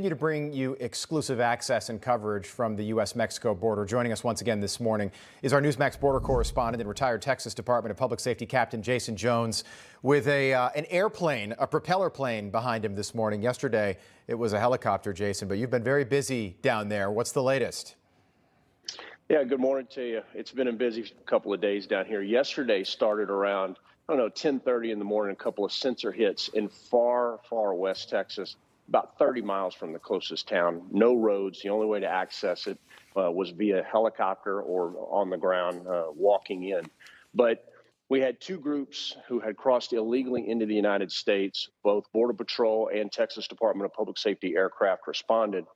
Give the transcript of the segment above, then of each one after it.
To bring you exclusive access and coverage from the U.S.-Mexico border. Joining us once again this morning is our Newsmax border correspondent and retired Texas Department of Public Safety Captain Jason Jones with an airplane, a propeller plane behind him this morning. Yesterday, it was a helicopter, Jason, but you've been very busy down there. What's the latest? Yeah, good morning to you. It's been a busy couple of days down here. Yesterday started around, 10:30 in the morning, a couple of sensor hits in far west Texas, about 30 miles from the closest town. No roads. The only way to access it was via helicopter or on the ground walking in. But we had two groups who had crossed illegally into the United States. Both Border Patrol and Texas Department of Public Safety aircraft responded.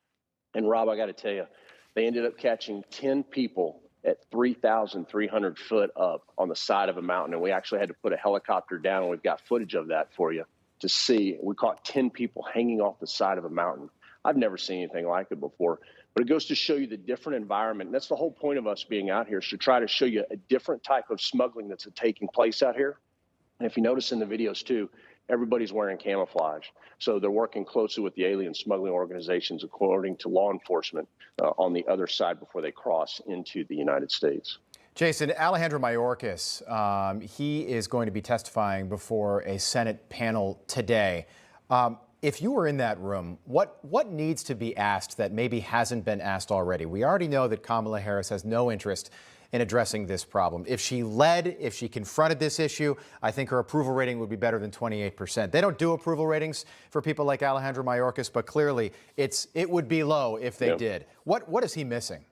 And Rob, I got to tell you, they ended up catching 10 people at 3,300 foot up on the side of a mountain. And we actually had to put a helicopter down, and we've got footage of that for you to see. We caught 10 people hanging off the side of a mountain. I've never seen anything like it before, but it goes to show you the different environment. And that's the whole point of us being out here, is to try to show you a different type of smuggling that's taking place out here. And if you notice in the videos too, everybody's wearing camouflage. So they're working closely with the alien smuggling organizations, according to law enforcement, on the other side before they cross into the United States. Jason, Alejandro Mayorkas, he is going to be testifying before a Senate panel today. If you were in that room, what needs to be asked that maybe hasn't been asked already? We already know that Kamala Harris has no interest in addressing this problem. If she led, if she confronted this issue, I think her approval rating would be better than 28%. They don't do approval ratings for people like Alejandro Mayorkas, but clearly it would be low if they did. What is he missing?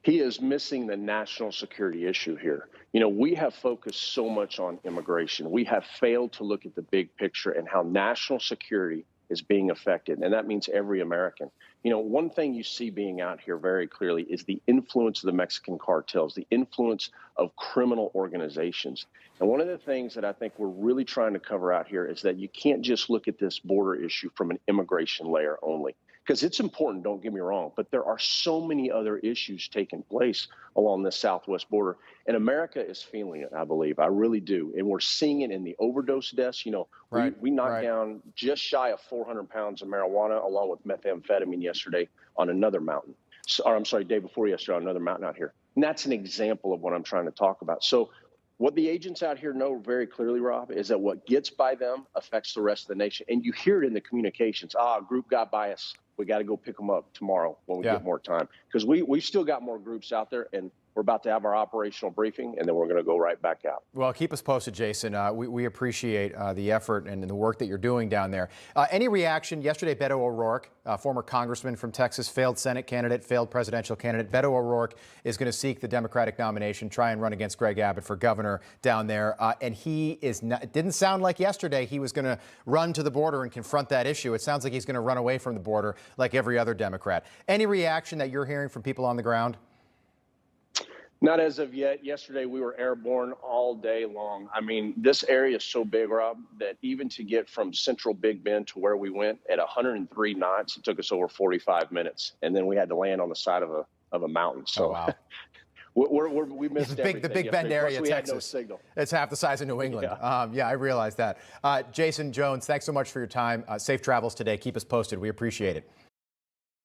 He is missing the national security issue here. We have focused so much on immigration. We have failed to look at the big picture and how national security is being affected, and that means every American. One thing you see being out here very clearly is the influence of the Mexican cartels, the influence of criminal organizations. And one of the things that I think we're really trying to cover out here is that you can't just look at this border issue from an immigration layer only, because it's important, don't get me wrong, but there are so many other issues taking place along the southwest border, and America is feeling it, I believe. I really do. And we're seeing it in the overdose deaths. We knocked down just shy of 400 pounds of marijuana along with methamphetamine yesterday on another mountain. Day before yesterday on another mountain out here. And that's an example of what I'm trying to talk about. So what the agents out here know very clearly, Rob, is that what gets by them affects the rest of the nation. And you hear it in the communications. A group got by us. We got to go pick them up tomorrow when we get more time. Because we've still got more groups out there, and we're about to have our operational briefing, and then we're going to go right back out. Well, keep us posted, Jason. We appreciate the effort and the work that you're doing down there. Any reaction? Yesterday, Beto O'Rourke, former congressman from Texas, failed Senate candidate, failed presidential candidate. Beto O'Rourke is going to seek the Democratic nomination, try and run against Greg Abbott for governor down there. And he is not, it didn't sound like yesterday he was going to run to the border and confront that issue. It sounds like he's going to run away from the border like every other Democrat. Any reaction that you're hearing from people on the ground? Not as of yet. Yesterday, we were airborne all day long. I mean, this area is so big, Rob, that even to get from central Big Bend to where we went at 103 knots, it took us over 45 minutes. And then we had to land on the side of a mountain. So we missed everything. The Big Bend area, we Texas. Had no signal. It's half the size of New England. I realize that. Jason Jones, thanks so much for your time. Safe travels today. Keep us posted. We appreciate it.